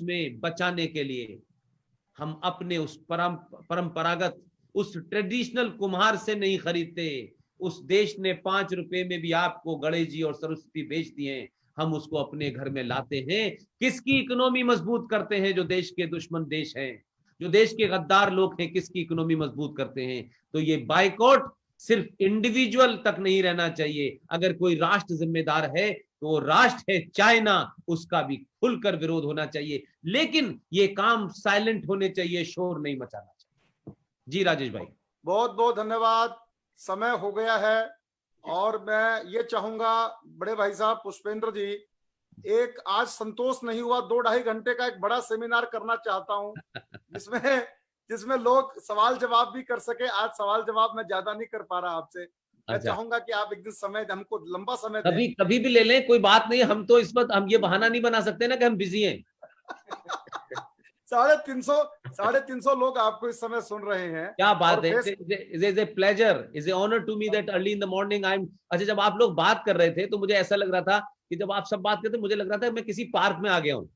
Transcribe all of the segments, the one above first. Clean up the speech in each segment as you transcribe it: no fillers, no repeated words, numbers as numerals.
में बचाने के लिए हम अपने उस परंपरागत उस ट्रेडिशनल कुम्हार से नहीं खरीदते। उस देश ने 5 रुपए में भी आपको गणेश जी और सरस्वती बेच दिए, हम उसको अपने घर में लाते हैं। किसकी इकोनॉमी मजबूत करते हैं? जो देश के दुश्मन देश हैं, जो देश के गद्दार लोग हैं, किसकी इकोनॉमी मजबूत करते हैं? तो ये बाइकआउट सिर्फ इंडिविजुअल तक नहीं रहना चाहिए। अगर कोई राष्ट्र जिम्मेदार है तो वो राष्ट्र है चाइना, उसका भी खुलकर विरोध होना चाहिए, लेकिन ये काम साइलेंट होने चाहिए, शोर नहीं मचाना चाहिए। जी राजेश भाई, बहुत बहुत धन्यवाद। समय हो गया है और मैं ये चाहूंगा बड़े भाई साहब पुष्पेंद्र जी, एक आज संतोष नहीं हुआ, 2-2.5 घंटे का एक बड़ा सेमिनार करना चाहता हूं जिसमें जिसमें लोग सवाल जवाब भी कर सके। आज सवाल जवाब मैं ज्यादा नहीं कर पा रहा आपसे। मैं चाहूंगा कि आप एक दिन समय, हमको लंबा समय दें। कभी भी ले लें, कोई बात नहीं। हम तो इस वक्त हम ये बहाना नहीं बना सकते ना कि हम बिजी हैं। 350 लोग आपको इस समय सुन रहे हैं। क्या बात है। Is a pleasure, is an honour to me that early in the morning I am. अच्छा, जब आप लोग बात कर रहे थे तो मुझे ऐसा लग रहा था कि जब आप सब बात करते मुझे लग रहा था मैं किसी पार्क में आ गया हूँ।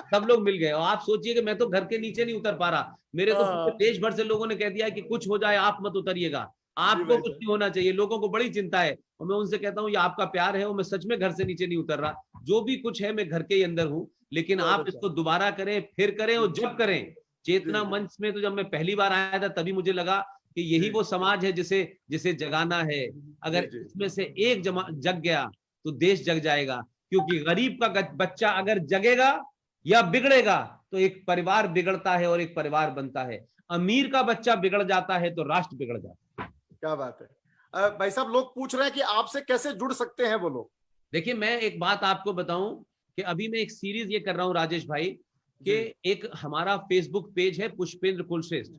सब लोग मिल गए और आप सोचिए कि मैं तो घर के नीचे नहीं उतर पा रहा। मेरे को पूरे देश भर से लोगों ने कह दिया कि कुछ हो जाए आप मत उतरिएगा, आपको कुछ नहीं होना चाहिए। लोगों को बड़ी चिंता है और मैं उनसे कहता हूँ ये आपका प्यार है और मैं सच में घर से नीचे नहीं उतर रहा। जो भी कुछ है मैं घर के ही अंदर हूँ, लेकिन आप इसको दोबारा करें, फिर करें और जब करें। चेतना मंच में तो जब मैं पहली बार आया था तभी मुझे लगा कि यही वो समाज है जिसे जगाना है। अगर इसमें से एक जग गया तो देश जग जाएगा, क्योंकि गरीब का बच्चा अगर जगेगा या बिगड़ेगा तो एक परिवार बिगड़ता है और एक परिवार बनता है। अमीर का बच्चा बिगड़ जाता है तो राष्ट्र बिगड़ जाता है। क्या बात है। भाई साहब, लोग पूछ रहे हैं कि आपसे कैसे जुड़ सकते हैं वो लोग। देखिए, मैं एक बात आपको बताऊं कि अभी मैं एक सीरीज ये कर रहा हूं राजेश भाई, कि एक हमारा फेसबुक पेज है पुष्पेंद्र कुलश्रेष्ठ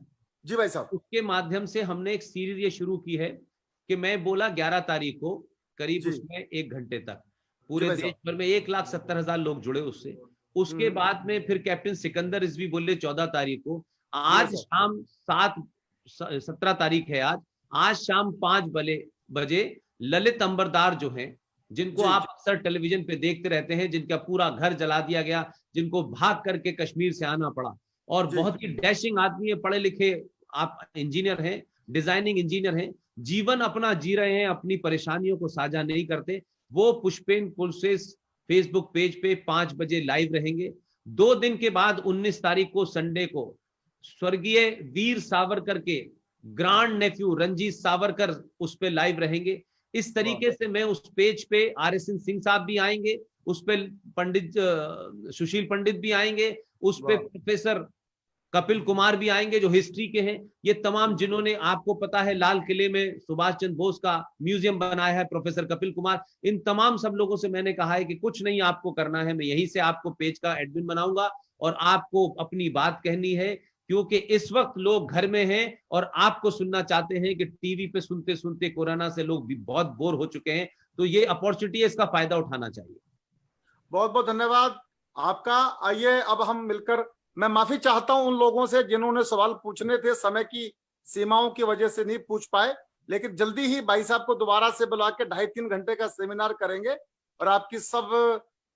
जी भाई साहब। उसके माध्यम से हमने एक सीरीज ये शुरू की है कि मैं बोला 11 तारीख को करीब उसमें 1 घंटे तक पूरे देश भर में 1,70,000 लोग जुड़े उससे। उसके बाद में फिर कैप्टन सिकंदर रिजवी बोले 14 तारीख को। आज शाम 17 तारीख है आज शाम 5 बजे ललित अंबरदार जो हैं, जिनको आप अक्सर टेलीविजन पे देखते रहते हैं, जिनका पूरा घर जला दिया गया, जिनको भाग करके कश्मीर से आना पड़ा, और बहुत ही डैशिंग आदमी है, पढ़े लिखे, आप इंजीनियर हैं, डिजाइनिंग इंजीनियर हैं, जीवन अपना जी रहे हैं, अपनी परेशानियों को साझा नहीं करते। वो पुष्पेंद्र कुलश्रेष्ठ फेसबुक पेज पे 5 बजे लाइव रहेंगे। 2 दिन के बाद 19 तारीख को संडे को स्वर्गीय वीर सावरकर के ग्रांड नेफ्यू रंजीत सावरकर उस पे लाइव रहेंगे। इस तरीके से मैं उस पेज पे RSN सिंह साहब भी आएंगे, उस पे पंडित सुशील पंडित भी आएंगे, उस पे प्रोफेसर कपिल कुमार भी आएंगे जो हिस्ट्री के हैं। ये तमाम जिन्होंने, आपको पता है लाल किले में सुभाष चंद्र बोस का म्यूजियम बनाया है प्रोफेसर कपिल कुमार, इन तमाम सब लोगों से मैंने कहा है कि कुछ नहीं आपको करना है, मैं यहीं से आपको पेज का एडमिन बनाऊंगा और आपको अपनी बात कहनी है, क्योंकि इस वक्त लोग घर में हैं और आपको सुनना चाहते हैं कि टीवी पे सुनते सुनते कोरोना से लोग भी बहुत बोर हो चुके हैं। तो ये अपॉर्चुनिटी है, इसका फायदा उठाना चाहिए। बहुत बहुत धन्यवाद आपका। आइए अब हम मिलकर, मैं माफी चाहता हूं उन लोगों से जिन्होंने सवाल पूछने थे, समय की सीमाओं की वजह से नहीं पूछ पाए, लेकिन जल्दी ही भाई साहब को दोबारा से बुला के 2.5-3 घंटे का सेमिनार करेंगे और आपकी सब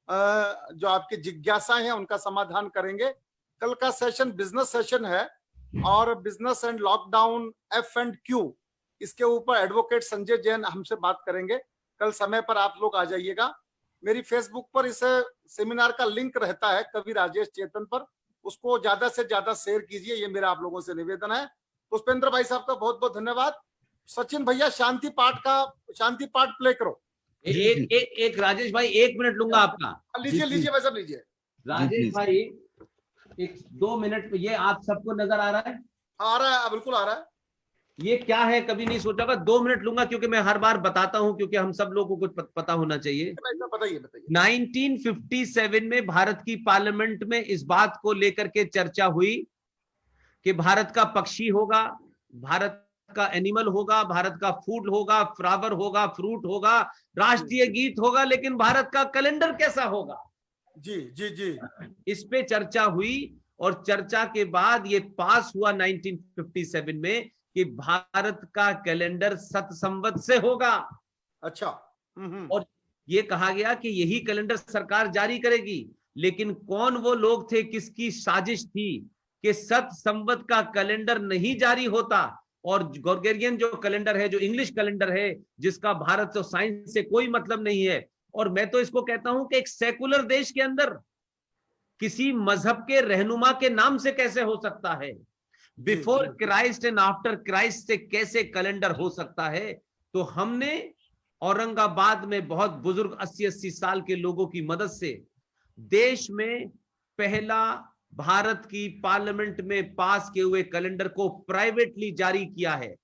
जो आपकी जिज्ञासाएं हैं उनका समाधान करेंगे। कल का सेशन बिजनेस सेशन है और बिजनेस एंड लॉकडाउन F&Q, इसके ऊपर एडवोकेट संजय जैन हमसे बात करेंगे। कल समय पर आप लोग आ जाइएगा। मेरी फेसबुक पर इस सेमिनार का लिंक रहता है कवि राजेश चेतन पर, उसको ज्यादा से ज्यादा शेयर कीजिए, ये मेरा आप लोगों से निवेदन है। पुष्पेंद्र भाई साहब का बहुत बहुत धन्यवाद। सचिन भैया शांति पाठ प्ले करो। एक राजेश भाई 1 मिनट लूंगा आपका। लीजिए भाई साहब लीजिए। राजेश भाई 1-2 मिनट, ये आप सबको नजर आ रहा है? आ रहा है, बिल्कुल आ रहा है। ये क्या है कभी नहीं सोचा होगा। 2 मिनट लूंगा क्योंकि मैं हर बार बताता हूं, क्योंकि हम सब लोगों को कुछ पता होना चाहिए। बताइए। 1957 में भारत की पार्लियामेंट में इस बात को लेकर के चर्चा हुई कि भारत का पक्षी होगा, भारत का एनिमल होगा, भारत का फूड होगा, फ्लावर होगा, फ्रूट होगा, राष्ट्रीय गीत होगा, लेकिन भारत का कैलेंडर कैसा होगा? जी इस पे चर्चा हुई और चर्चा के बाद ये पास हुआ 1957 में कि भारत का कैलेंडर सत संवत से होगा। अच्छा। और ये कहा गया कि यही कैलेंडर सरकार जारी करेगी। लेकिन कौन वो लोग थे, किसकी साजिश थी कि सत संवत का कैलेंडर नहीं जारी होता और ग्रेगोरियन जो कैलेंडर है, जो इंग्लिश कैलेंडर है, जिसका भारत और साइंस से कोई मतलब नहीं है। और मैं तो इसको कहता हूं कि एक सेकुलर देश के अंदर किसी मजहब के रहनुमा के नाम से कैसे हो सकता है, before Christ and after Christ से कैसे कैलेंडर हो सकता है। तो हमने औरंगाबाद में बहुत बुजुर्ग 80-80 साल के लोगों की मदद से देश में पहला भारत की पार्लियामेंट में पास किए हुए कैलेंडर को प्राइवेटली जारी किया है।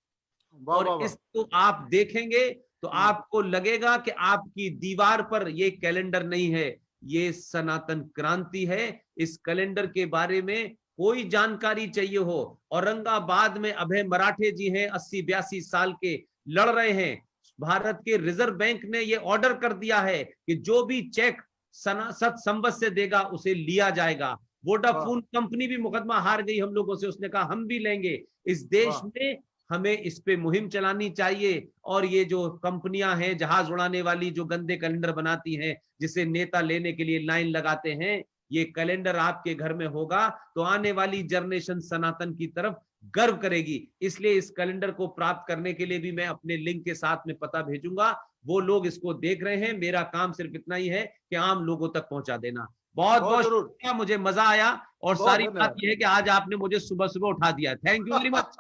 और इसको आप देखेंगे तो आपको लगेगा कि आपकी दीवार पर ये कैलेंडर नहीं है, ये सनातन क्रांति है। इस कैलेंडर के बारे में कोई जानकारी चाहिए हो, औरंगाबाद में अभय मराठे जी हैं, 80-82 साल के, लड़ रहे हैं। भारत के रिजर्व बैंक ने ये ऑर्डर कर दिया है कि जो भी चेक सत संवत से देगा उसे लिया जाएगा। वोडाफोन कंपनी भी मुकदमा हार गई हम लोगों से, उसने कहा हम भी लेंगे। इस देश में हमें इस पे मुहिम चलानी चाहिए। और ये जो कंपनियां हैं जहाज उड़ाने वाली, जो गंदे कैलेंडर बनाती हैं, जिसे नेता लेने के लिए लाइन लगाते हैं, ये कैलेंडर आपके घर में होगा तो आने वाली जनरेशन सनातन की तरफ गर्व करेगी। इसलिए इस कैलेंडर को प्राप्त करने के लिए भी मैं अपने लिंक के साथ में पता भेजूंगा। वो लोग इसको देख रहे हैं, मेरा काम सिर्फ इतना ही है कि आम लोगों तक पहुंचा देना। बहुत बहुत शुक्रिया, मुझे मजा आया। और सारी बात यह है कि आज आपने मुझे सुबह सुबह उठा दिया। Thank you very much.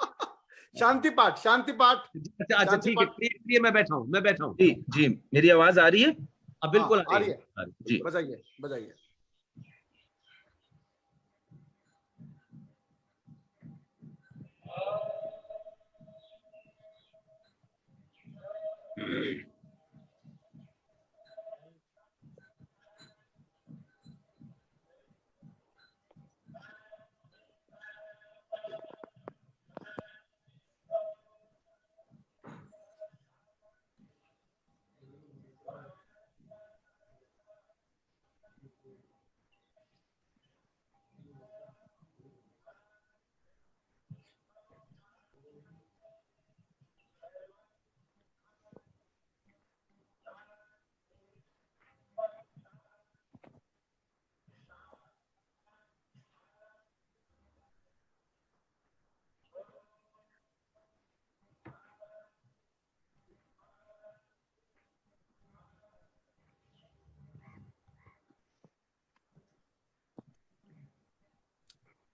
शांति पाठ, शांति पाठ। अच्छा ठीक है, मैं बैठा हूँ। जी मेरी आवाज आ रही है? बिल्कुल आ रही है जी, बजाइए।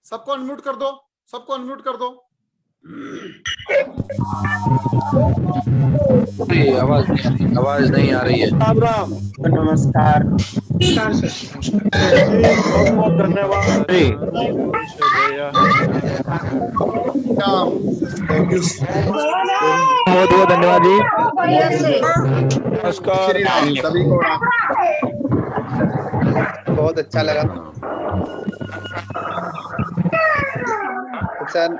सबको अनम्यूट कर दो, सबको अनम्यूट कर दो। आवाज नहीं आ रही है। राम राम, नमस्कार। बहुत धन्यवाद। बहुत बहुत धन्यवाद जी। नमस्कार सभी को। बहुत अच्छा लगा सर।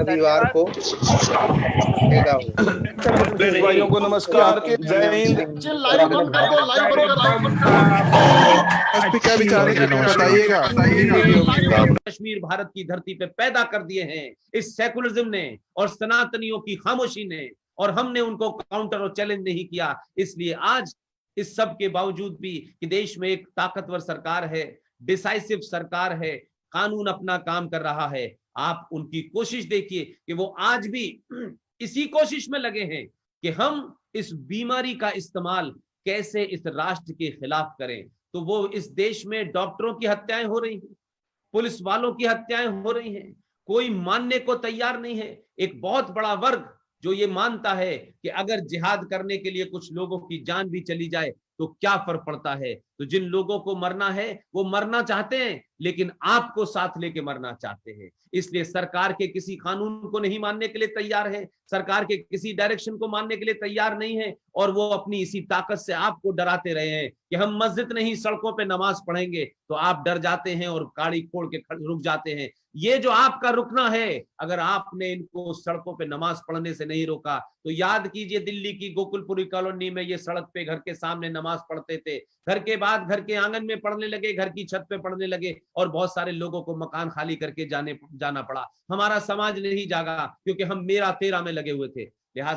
रविवार को भाइयों को नमस्कार। जय हिंद। कश्मीर भारत की धरती पे पैदा कर दिए हैं इस सेकुलरिज्म ने और सनातनियों की खामोशी ने, और हमने उनको काउंटर और चैलेंज नहीं किया। इसलिए आज इस सब के बावजूद भी कि देश में एक ताकतवर सरकार है, डिसाइसिव सरकार है, कानून अपना काम कर रहा है, आप उनकी कोशिश देखिए कि वो आज भी इसी कोशिश में लगे हैं कि हम इस बीमारी का इस्तेमाल कैसे इस राष्ट्र के खिलाफ करें। तो वो इस देश में डॉक्टरों की हत्याएं हो रही हैं, पुलिस वालों की हत्याएं हो रही हैं, कोई मानने को तैयार नहीं है। एक बहुत बड़ा वर्ग जो ये मानता है कि अगर जिहाद करने के लिए कुछ लोगों की जान भी चली जाए तो क्या फर्क पड़ता है। तो जिन लोगों को मरना है वो मरना चाहते हैं, लेकिन आपको साथ लेके मरना चाहते हैं। इसलिए सरकार के किसी कानून को नहीं मानने के लिए तैयार है, सरकार के किसी डायरेक्शन को मानने के लिए तैयार नहीं है, और वो अपनी इसी ताकत से आपको डराते रहे हैं कि हम मस्जिद नहीं सड़कों पे नमाज पढ़ेंगे, तो आप डर जाते हैं और गाड़ी खोल के रुक जाते हैं। ये जो आपका रुकना है, अगर आपने इनको सड़कों पे नमाज पढ़ने से नहीं रोका तो याद कीजिए दिल्ली की गोकुलपुरी कॉलोनी में ये सड़क पे घर के सामने नमाज पढ़ते थे, घर के बाद घर के आंगन में पढ़ने लगे, घर की छत पे पढ़ने लगे, और बहुत सारे लोगों को मकान खाली करके जाना पड़ा। हमारा समाज नहीं जागा क्योंकि हम मेरा तेरा में लगे हुए थे। लिहाजा